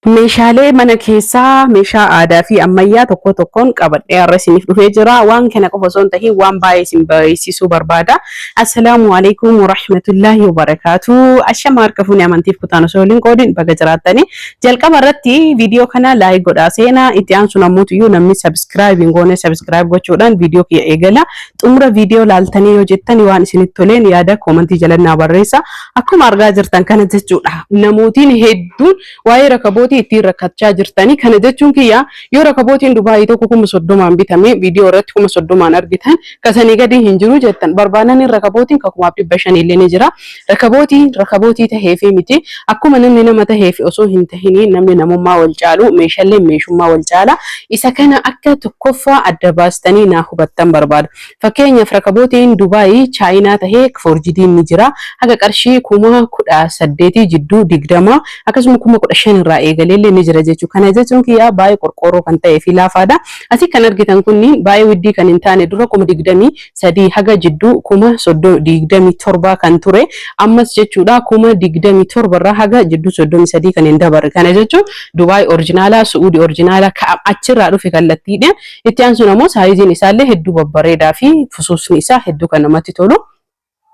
Meeshaalee mana keessaa meeshaa aadaa fi ammayyaa tokko tokkoon qabadhee har'a isiniif dhufee jira. Waan kana qofa osoo hin tahiin waan baay'ee isin barsiisuu barbaada. Assalaamu alaikum warahmatullahi wabarakatuh. Ashama harka fuunee amantiif kutaan osoo waliin qoodin baga jiraattanii. Jalqaba irratti viidiyoo kana laayik godhaa seenaa. Itti aansuun ammoo tuyyuu namni subscribe hin goone subscribe gochuudhaan viidiyoo kiyya eegala. Xumura viidiyoo laaltanii yoo jettan waan isinitti toleen yaada koomentii jalannaa barreessa. Akkuma argaa jirtan kana jechuudha. Namootiin hedduun waa'ee rakabootii ittiin rakkachaa jirtanii kana jechuun kiyya yoo rakabootiin Dubaayii tokko 30,000 bitame viidiyoo irratti 30,000 argitan kasanii gadi hin jiru jettan barbaadan rakabootiin 500 illee ni jira. Rakabootii tahee fi miti akkuma namni nama tahee fi osoo hin tahini namni namummaa wal caalu meeshaalee meeshummaa wal caala isa kana akka tokkoffaa adda baastanii naa hubattan barbaada. Fakkeenyaaf rakabootiin Dubaayii Chaayinaa tahee forjidiin ni jira haga qarshii 18,000 jidduu 20 akkasuma 15,000 irraa eegalee ni jira jechuudha. Kana jechuun kiyya baay'ee qorqorroo kan ta'ee fi laafaadha. Asii kan argitan kunni baay'ee widdii kan hin taane dura 23 haga jidduu 27 kan ture ammas jechuudha 27 irraa haga jidduu 33 kan hin dabarre. Kana jechuun Dubaay oriijinaalaa Suudii oriijinaalaa achirraa dhufe kallattiidha. Itti aansuun ammoo saayiziin isaallee hedduu babbareedaa fi fusuusni isaa hedduu kan namatti tolu.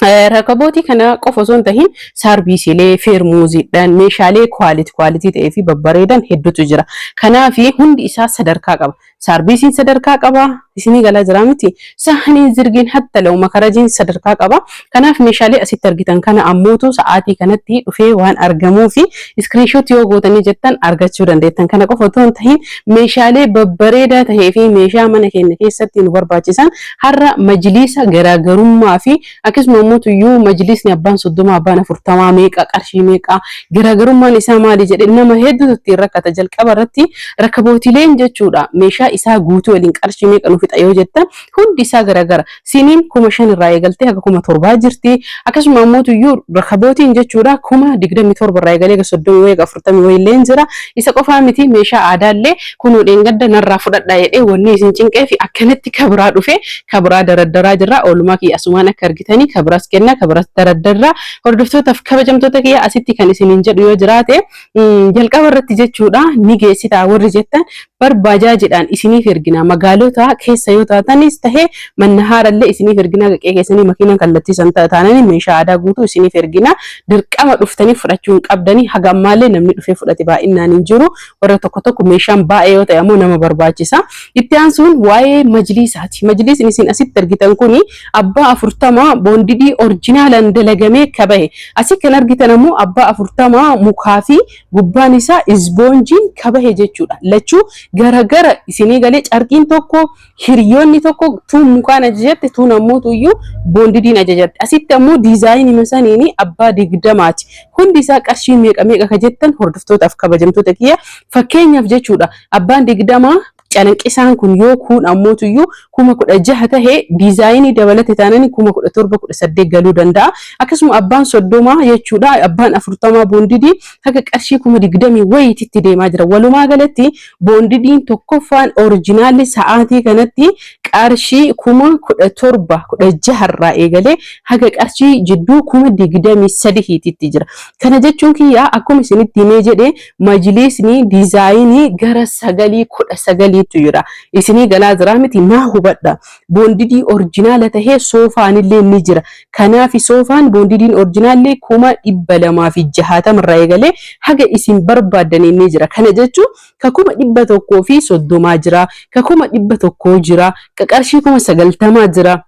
Rakabootii kana qofa osoo hin tahiin saarbiisiilee feermuuziidhaan meeshaalee kwaalitii ta'ee fi babbareedan hedduutu jira. Kanaaf hundi isaa sadarkaa qaba. Saarbiisiin sadarkaa qaba. Isinii galaa jira miti. Sahaniin zirgiin hatta lauma karajiin sadarkaa qaba. Kanaaf meeshaalee asitti argitan kana ammootu sa'aatii kanatti dhufee waan argamuu fi iskiriinshoot yoo gootanii jettan argachuu dandeettan. Kana qofa osoo hin tahiin meeshaalee babbareedaa tahee fi meeshaa mana keenya keessatti nu barbaachisan har'a majliisa garaagarummaa fi akkasuma mootuyyuu majlisni abbaan 30 abbaan 40 meeqa qarshii meeqa garaagarummaan isaa maali jedhe nama hedduutu ittiin rakkata. Jalqaba irratti rakabootileen jechuudha meeshaa isaa guutuu waliin qarshii meeqa nu fixa yoo jettan hundi isaa garaagara. Siniin 5,000 irraa eegaltee haga 7,000 jirti. Akkasuma mootuyyuu rakabootiin jechuudha 27,000 irraa eegalee haga 30 haga 40 wayiillee jira. Isa qofaa miti meeshaa aadaallee kunoo dheengadda narraa fudhadhaa jedhee wanni isin cinqee fi akkanatti kabraa dhufe kabraa daraddaraa jirra. Oolumaa kiyya asumaan akka argitanii kabraa kenna kabras daraddarraa hordoftootaaf kabajamtoota kiyya asitti kan isiniin jedhu yoo jiraate jalqaba irratti jechuudha ni geessitaa warri jettan barbaajaajidhaan isiniif ergina magaalota keessa yoo taatanis tahee mannahaarallee isiniif ergina qe'ee keessanii makiinaan kallattiisan taananii meeshaa aadaa guutuu isiniif ergina dirqama dhuftanii fudhachuun qabdanii haga ammaallee namni dhufee fudhate baay'inaan hin jiru. Warra tokko meeshaan baay'ee yoo ta'e ammoo nama barbaachisa. Itti aansuun waa'ee majliisaati. Majliisni isin asitti argitan kuni abbaa 40 boondidii oriijinaalaan dalagamee kabahe. Asii kan argitan ammoo abbaa 40 mukaa fi gubbaan isaa isboonjiin kabahe jechuudha. Lachuu garagara isinii galee carqiin tokko hiriyoonni tokko tuun mukaan ajajatte tuun ammoo tuyyuu boondidiin ajajatte. Asitti ammoo diizaayinii masaniini abbaa 20ti. Hundi isaa qarshii meeqa meeqa ka jettan hordoftootaaf kabajamtoota kiyya fakkeenyaaf jechuudha abbaan 20 calanqisaan kun yoo kun ammootuyyuu 16,000 tahee diizaayinii dabalate taananii 17,18 galuu danda'a. Akkasuma abbaan 30 jechuudha abbaan 40 boondidii haga qarshii 20,000 wayititti deemaa jira. Walumaa galatti boondidiin tokkoffaan oriijinaalli sa'aatii kanatti qarshii 17,16 irraa eegalee haga qarshii jidduu 23,000 jira. Kana jechuun kiyya akkuma isinitti himee jedhee majliisni diizaayinii gara 9,19 jira. Isinii galaa jira miti naa hubadha. Boondidii oriijinaala tahee soofaanillee ni jira. Kanaaf soofaan boondidiin oriijinaallee 260 irraa eegalee haga isin barbaadanii ni jira. Kana jechuun ka 130 jira, ka 100 jira, ka qarshii 90 jira.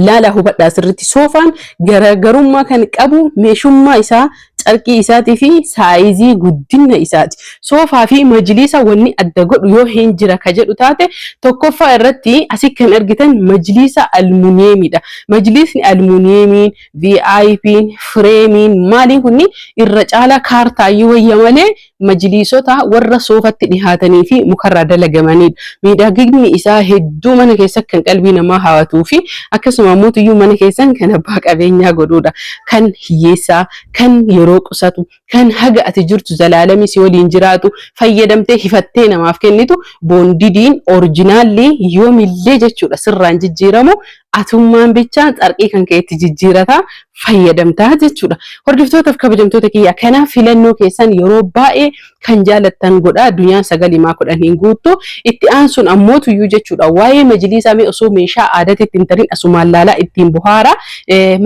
Laala hubadhaa sirriitti soofaan garaagarummaa kan qabu meeshummaa isaa carqii isaatii fi saayizii guddina isaati. Soofaa fi majliisa wanni adda godhu yoo hin jira ka jedhu taate tokkoffaa irratti asii kan argitan majliisa almuuniyeemiidha. Majliisni almuuniyeemiin VIP'n fireemiin maaliin kunni irra caalaa kaartaayyuu wayya malee majliisota warra soofatti dhihaatanii fi mukarraa dalagamanidha. Miidhaginni isaa hedduu mana keessa kan qalbii namaa hawwatuu fi akkasuma mootuyyuu mana keessan kan abbaa qabeenyaa godhudha. Kan hiyyeessaa, kan yeroo qusatu, kan haga ati jirtu zalaalami si waliin jiraatu fayyadamtee hifattee namaaf kennitu boondidiin oriijinaalli yoomillee jechuudha sirraan jijjiiramu atummaan bichaan xarqii kan keetti jijjiirata fayyadamtaa jechuudha. Hordoftootaaf kabajamtoota kiyya kanaaf filannoo keessan yeroo baay'ee kan jaalattan godha. Addunyaan sagalimaa kudhaniin guuttu itti aansuun ammoo tuyyuu jechuudha. Waa'ee majlisaa mee osoo meeshaa aadaatti ittiin tarin asumaan laalaa ittiin buhaara.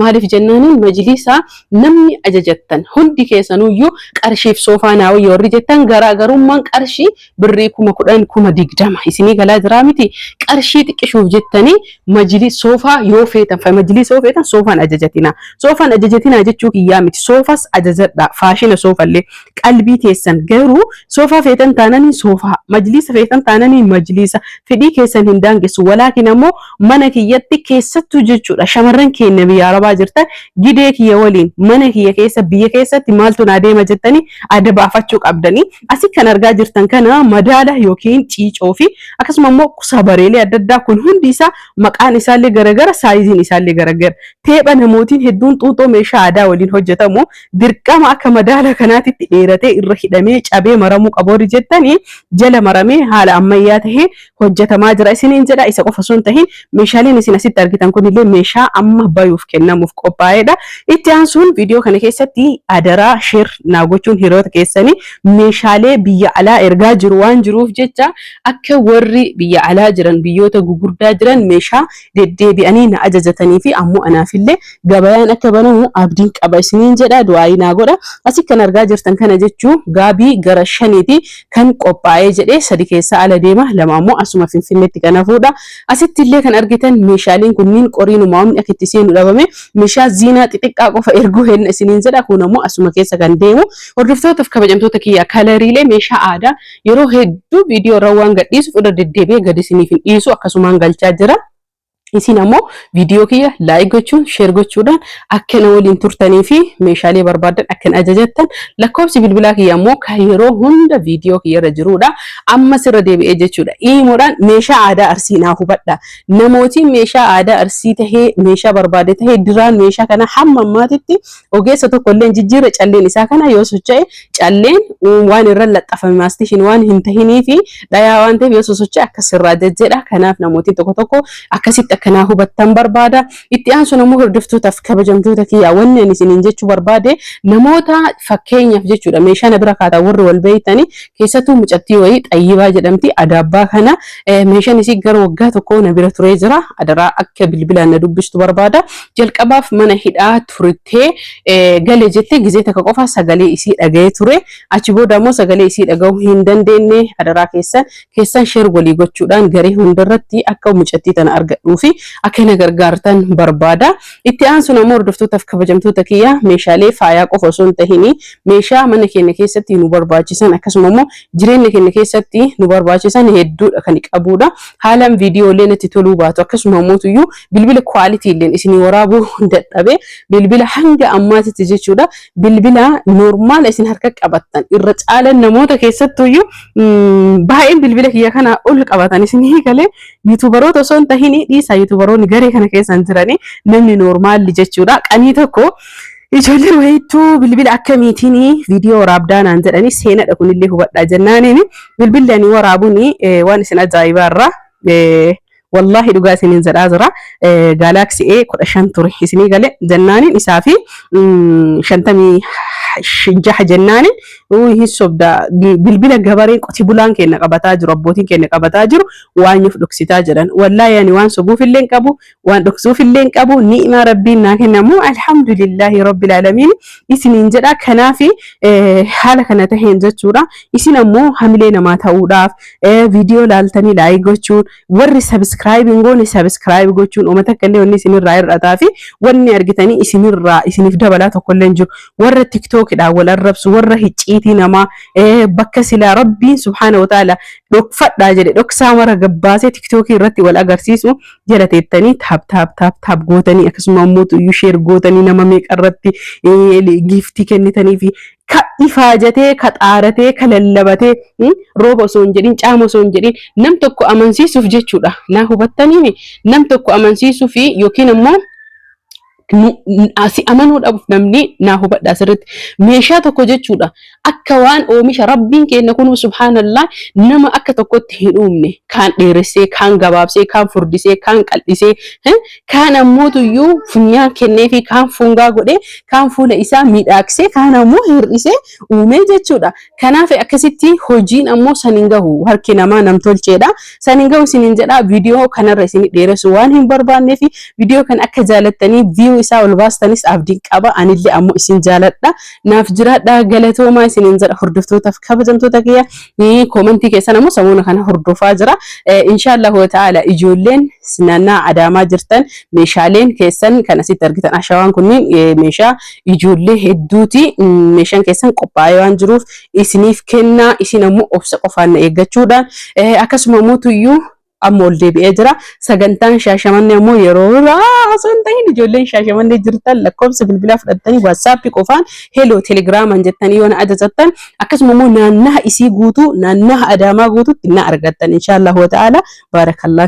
Maaliif jennaaniin majlisaa namni ajajattan hundi keessanuyyuu qarshiif soofaa naawwa yoorri jettan garaagarummaan qarshii birrii 10,000 20,000 isinii galaa jira miti. Qarshii xiqqishuuf jettanii majlis soofaa yoo feetan majlisoo feetan soofaan ajajatina. Soofaan ajajatina jechuu kiyyaa miti. Soofas ajajadha. Faashina soofallee qalbii keessan garuu soofaa feetan taananii soofaa majlisa feetan taananii majlisa fedhii keessan hin daangessu. Walaakin ammoo mana kiyyatti keessattuu jechuudha. Shamarran keenya biyya Arabaa jirtan gidee kiyya waliin mana kiyya keessa biyya keessatti maaltu naa deema jettanii adda baafachuu qabdanii. Asii kan argaa jirtan kana madaala yookiin ciicoo fi akkasuma immoo sabareelee adda addaa kun hundi isaa maqaan isaallee garagara saayiziin isaallee garagara. Teepha namootiin hedduun xuuxoo meeshaa aadaa waliin hojjetamu dirqama akka madaala kanaatitti dheeratee irra hidhamee cabee maramuu qaboori jettanii jala maramee haala ammayyaa tahee hojjetamaa jira isiniin jedha. Isa qofa osoo hin tahin meeshaaleen isin asitti argitan kunillee meeshaa amma bayuuf kennamuuf qophaa'edha. Itti aansuun viidiyoo kana keessatti adaraa sheer naa gochuun hiriyoota keessanii meeshaalee biyya alaa ergaa jiru waan jiruuf jecha akka warri biyya alaa jiran biyyoota gugurdaa jiran meeshaa deddeebi'anii na ajajatanii fi ammoo anaafillee gabayaan akka banamu abdiin qaba isiniin jedha. Du'aayii naa godha. Asii kan argaa jirtan kana jechuun gaabii gara 5 kan qophaa'ee jedhee 3 keessaa ala deema 2 ammoo asuma Finfinneetti kan hafuudha. Asitti illee kan argitan meeshaaleen kunniin qoriinuma humni akka itti seenu dhabame meeshaa ziinaa xixiqqaa qofa erguu henna isiniin jedha. Kun ammoo asuma keessa kan deemu. Hordoftootaaf kabajamtoota kiyya kalariilee meeshaa aadaa yeroo hedduu viidiyoo irra waan gadhiisuuf irra deddeebi'ee gadi isiniif hin dhiisu akkasumaan galchaa jira. Isin ammoo viidiyoo kiyya laayik gochuun sheer gochuudhaan akka na waliin turtanii fi meeshaalee barbaadan akka ajajattan lakkoofsi bilbilaa kiyya ammoo kan yeroo hunda viidiyoo kiyya irra jirudha. Ammas irra deebi'ee jechuudha. Iimoodhaan meeshaa aadaa Arsii naa hubadha. Namootiin meeshaa aadaa Arsii tahee meeshaa barbaade tahee diraan meeshaa kana hamma ammaatitti ogeessa tokko illee jijjiirra calleen isaa kana yoo socho'e calleen waan irra laxxafame maastishin waan hin tahinii fi dhayaa waan ta'eef yoo socho'e akka sirraa jajjedha. Kanaaf namootiin tokko akkasitti kanaa hubattan barbaada. Itti aansuun ammoo hordoftootaaf kabajamtoota kiyya wanni ani isiniin jechuu barbaade namoota fakkeenyaaf jechuudha meeshaa na bira kaataa warri wal beeytanii keessattuu mucattii wayii Xayyibaa jedhamti adaabbaa kana meeshaan isii gara waggaa tokko na bira turee jira. Adaraa akka bilbilaan na dubbistu barbaada. Jalqabaaf mana hidhaa turtee galee jettee gizee takka qofa sagalee isii dhaga'ee ture. Achi booda ammoo sagalee isii dhaga'uu hin dandeenye adaraa keessan sheer walii gochuudhaan garee hundarratti akka mucattii tana argadhuu fi akka na gargaartan barbaada. Itti aansuun ammoo hordoftootaaf kabajamtoota kiyya meeshaalee faayaa qofa osoo hin tahini meeshaa mana keenya keessatti nu barbaachisan akkasuma immoo jireenya keenya keessatti nu barbaachisan hedduudha kan qabudha. Haalaan viidiyoolee natti toluu baatu akkasuma immoo bilbila kwaaliti illeen isinii waraabuu dadhabe bilbila hanga ammaatitti jechuudha. Bilbila normaal isin harka qabattan irra caalan namoota keessattuyyuu baay'een bilbila kiyya kana ol qabatan isinii galee yuutuubaroota osoo hin tahini dhiisaa yuutuubaroonni garee kana keessan jiranii namni normaalli jechuudha. Qanii tokko ijoolleen wayiituu bilbila akkamiitiin viidiyoo waraabdaa naan jedhanii seenadha kunillee hubadhaa jennaaniin bilbilli ani waraabuun waan isin ajaa'ibaarraa wallahi dhugaa isiniin jedhaa jira. Galaxy A15 ture isinii galee jennaaniin isaa fi 56 jennaaniin hin sobda bilbila gabareen qoti bulaan keenya qabataa jiru abbootiin keenya qabataa jiru waan nuuf dhoksitaa jedhan. Wallahi ani waan sobuuf illee hin qabu waan dhoksuuf illee hin qabu ni'ima rabbiin naa kennamu alhamdulillahi rabbil alamin isiniin jedha. Kanaaf haala kana taheen jechuudha. Isin ammoo hamilee namaa ta'uudhaaf viidiyoo laaltanii laayik gochuun warri subscribe goone subscribe gochuun uummata akka illee wanni isinirraa hir'ataa fi wanni argitanii isinirraa isiniif dabalaa tokko illee jiru. Warra TikTokidhaan wal arrabsu warra hicciitii namaa bakka silaa rabbiin subhaana wa ta'ala dhokfadhaa jedhe dhoksaa mara gabbaasee TikTokii irratti wal agarsiisu jala teettanii taap gootanii akkasuma immoo tuyyuu sheer gootanii nama meeqa irratti giiftii kennitanii fi ka ifaajatee ka xaaratee ka lallabatee rooba osoo hin jedhin caama osoo hin jedhin nam tokko amansiisuuf jechuudha. Naa hubattaniini nam tokko amansiisuuf yookiin immoo asi amanuudhaaf namni naa hubadhaa sirriitti meeshaa tokko jechuudha akka waan oomisha rabbiin kenna kun subhaanallah nama akka tokkotti hin uumne kaan dheeressee kaan gabaabsee kaan furdisee kaan qal'isee kaan ammoo tuyyuu funyaan kennee fi kaan fungaa godhee kaan fuula isaa miidhagsee kaan ammoo hir'isee uumee jechuudha kanaaf akkasitti hojiin ammoo sanin gahu harki namaa namtolcheedha sanin gahu sinin jedha viidiyoo kanarra isin dheeressu waan hin barbaanneef viidiyoo kan akka jaalattanii view isaa ol baastanis abdiin qaba anillee ammoo isin jaaladha naaf jiraadha galatoomaa isinin jedha hordoftootaaf kabajamtoota kiyya koomentii keessan ammoo samuuna kana hordofaa jira inshallah ta'ala ijoolleen sinannaa adaamaa jirtan meeshaaleen keessan kan asitti argitan ashawaan kunniin meeshaa ijoollee hedduuti meeshaan keessan qophaa'ee waan jiruuf isiniif kennaa isin ammoo obsa qofaan eeggachuudhaan akkasuma ammoo tuyyuu ammoo deebi'ee jira sagantaan shaashamannee ammoo yeroo osoo hin ta'in ijoolleen shaashamannee jirtan lakkoofsa bilbilaa fudhattanii WhatsApp qofaan hello telegiraamaan jettanii yoo na ajajattan akkasuma ammoo naannaha isii guutuu naannaha adaamaa guutuutti na argattan inshallah ta'ala baarakallah